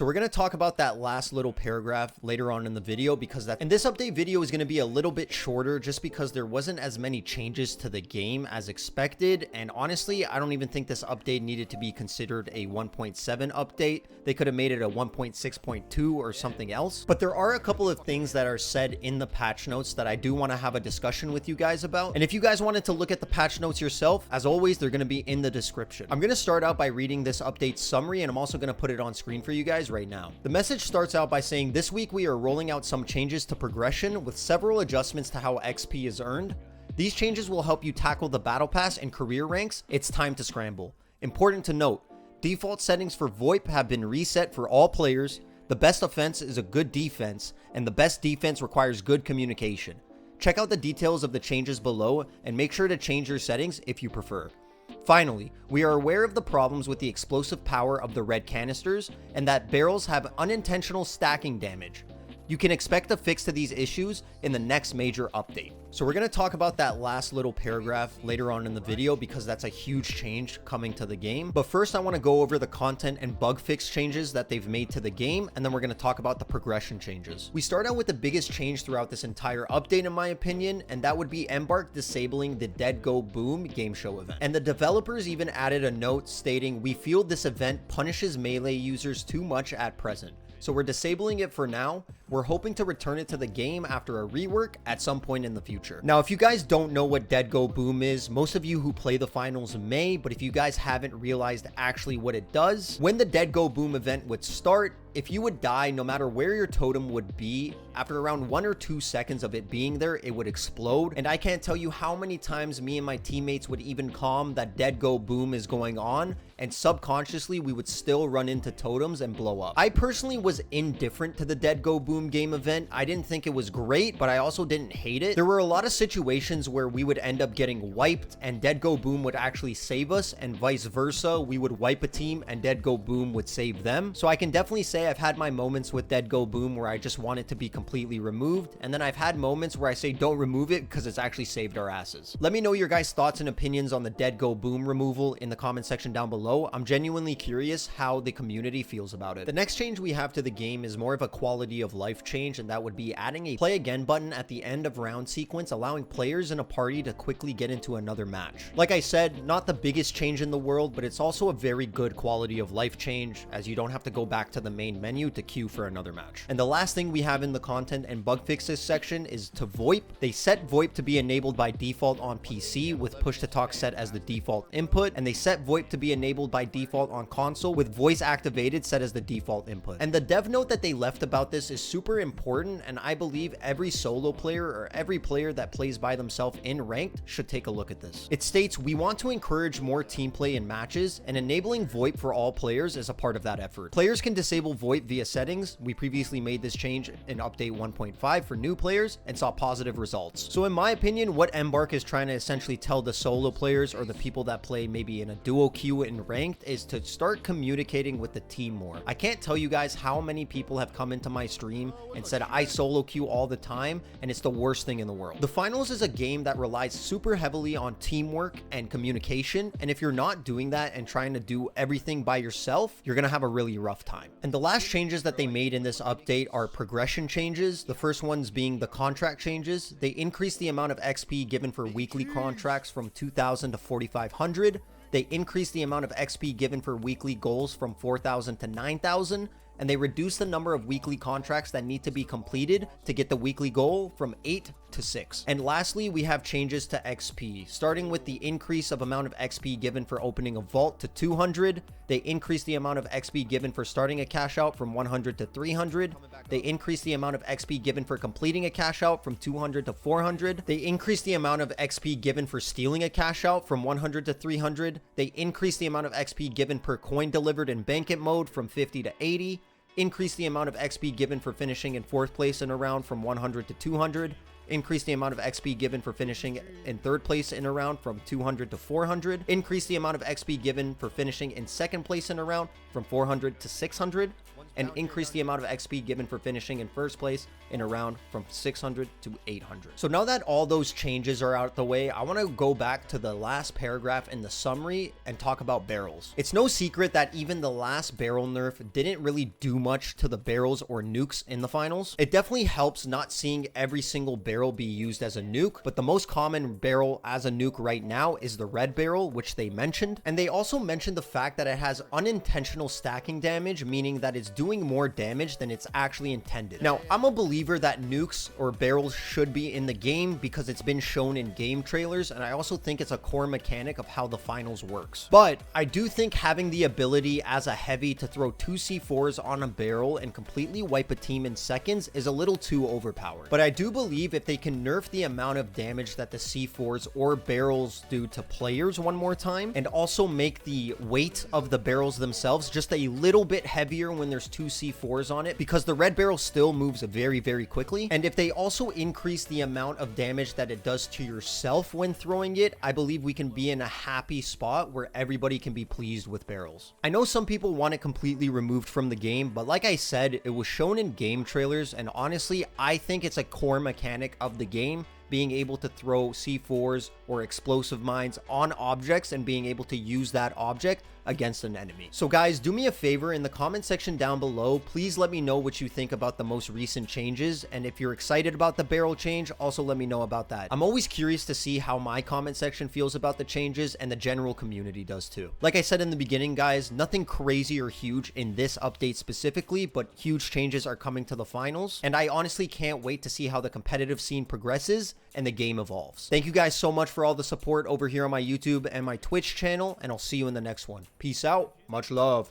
So we're going to talk about that last little paragraph later on in the video and this update video is going to be a little bit shorter just because there wasn't as many changes to the game as expected. And honestly, I don't even think this update needed to be considered a 1.7 update. They could have made it a 1.6.2 or something else. But there are a couple of things that are said in the patch notes that I do want to have a discussion with you guys about. And if you guys wanted to look at the patch notes yourself, as always, they're going to be in the description. I'm going to start out by reading this update summary, and I'm also going to put it on screen for you guys right now. The message starts out by saying, this week we are rolling out some changes to progression with several adjustments to how XP is earned. These changes will help you tackle the battle pass and career ranks. It's time to scramble. Important to note, default settings for VoIP have been reset for all players. The best offense is a good defense, and the best defense requires good communication. Check out the details of the changes below and make sure to change your settings if you prefer. Finally, we are aware of the problems with the explosive power of the red canisters and that barrels have unintentional stacking damage. You can expect a fix to these issues in the next major update. So we're going to talk about that last little paragraph later on in the video because that's a huge change coming to the game. But first I want to go over the content and bug fix changes that they've made to the game, and then we're going to talk about the progression changes. We start out with the biggest change throughout this entire update in my opinion, and that would be Embark disabling the Dead Go Boom game show event. And the developers even added a note stating, "We feel this event punishes melee users too much at present. So we're disabling it for now. We're hoping to return it to the game after a rework at some point in the future." Now, if you guys don't know what Dead Go Boom is, most of you who play the finals may, but if you guys haven't realized actually what it does, when the Dead Go Boom event would start, if you would die, no matter where your totem would be, after around 1 or 2 seconds of it being there, it would explode. And I can't tell you how many times me and my teammates would even calm that Dead Go Boom is going on, and subconsciously we would still run into totems and blow up. I personally was indifferent to the Dead Go Boom game event. I didn't think it was great, but I also didn't hate it. There were a lot of situations where we would end up getting wiped and Dead Go Boom would actually save us, and vice versa. We would wipe a team and Dead Go Boom would save them. So I can definitely say I've had my moments with Dead Go Boom where I just want it to be completely removed, and then I've had moments where I say don't remove it because it's actually saved our asses. Let me know your guys' thoughts and opinions on the Dead Go Boom removal in the comment section down below. I'm genuinely curious how the community feels about it. The next change we have to the game is more of a quality of life change, and that would be adding a play again button at the end of round sequence, allowing players in a party to quickly get into another match. Like I said, not the biggest change in the world, but it's also a very good quality of life change, as you don't have to go back to the main menu to queue for another match. And the last thing we have in the content and bug fixes section is to VoIP. They set VoIP to be enabled by default on PC with push to talk set as the default input, and they set VoIP to be enabled by default on console with voice activated set as the default input. And the dev note that they left about this is super important, and I believe every solo player or every player that plays by themselves in ranked should take a look at this. It states, "We want to encourage more team play in matches, and enabling VoIP for all players is a part of that effort. Players can disable VoIP via settings. We previously made this change in update 1.5 for new players and saw positive results." So in my opinion, what Embark is trying to essentially tell the solo players or the people that play maybe in a duo queue in ranked is to start communicating with the team more. I can't tell you guys how many people have come into my stream and said I solo queue all the time and it's the worst thing in the world. The finals is a game that relies super heavily on teamwork and communication, and if you're not doing that and trying to do everything by yourself, you're gonna have a really rough time. And the last changes that they made in this update are progression changes. The first ones being the contract changes. They increased the amount of XP given for weekly contracts from 2,000 to 4,500. They increased the amount of XP given for weekly goals from 4,000 to 9,000. And they reduced the number of weekly contracts that need to be completed to get the weekly goal from 8 to 6. And lastly, we have changes to XP, starting with the increase of amount of XP given for opening a vault to 200. They increased the amount of XP given for starting a cash out from 100 to 300. They increased the amount of XP given for completing a cash out from 200 to 400. They increased the amount of XP given for stealing a cash out from 100 to 300. They increased the amount of XP given per coin delivered in banquet mode from 50 to 80. Increase the amount of XP given for finishing in 4th place in a round from 100 to 200. Increase the amount of XP given for finishing in 3rd place in a round from 200 to 400. Increase the amount of XP given for finishing in 2nd place in a round from 400 to 600. and increase the amount of XP given for finishing in first place in a round from 600 to 800. So now that all those changes are out the way, I want to go back to the last paragraph in the summary and talk about barrels. It's no secret that even the last barrel nerf didn't really do much to the barrels or nukes in the finals. It definitely helps not seeing every single barrel be used as a nuke, but the most common barrel as a nuke right now is the red barrel, which they mentioned. And they also mentioned the fact that it has unintentional stacking damage, meaning that it's doing more damage than it's actually intended. Now, I'm a believer that nukes or barrels should be in the game because it's been shown in game trailers, and I also think it's a core mechanic of how the finals works. But I do think having the ability as a heavy to throw 2 C4s on a barrel and completely wipe a team in seconds is a little too overpowered. But I do believe if they can nerf the amount of damage that the C4s or barrels do to players one more time, and also make the weight of the barrels themselves just a little bit heavier when there's 2 C4s on it, because the red barrel still moves very, very quickly. And if they also increase the amount of damage that it does to yourself when throwing it, I believe we can be in a happy spot where everybody can be pleased with barrels. I know some people want it completely removed from the game, but like I said, it was shown in game trailers, and honestly, I think it's a core mechanic of the game, being able to throw C4s or explosive mines on objects and being able to use that object against an enemy. So guys, do me a favor, in the comment section down below, please let me know what you think about the most recent changes, and if you're excited about the barrel change, also let me know about that. I'm always curious to see how my comment section feels about the changes, and the general community does too. Like I said in the beginning, guys, nothing crazy or huge in this update specifically, but huge changes are coming to the finals, and I honestly can't wait to see how the competitive scene progresses and the game evolves. Thank you guys so much for all the support over here on my YouTube and my Twitch channel, and I'll see you in the next one. Peace out. Much love.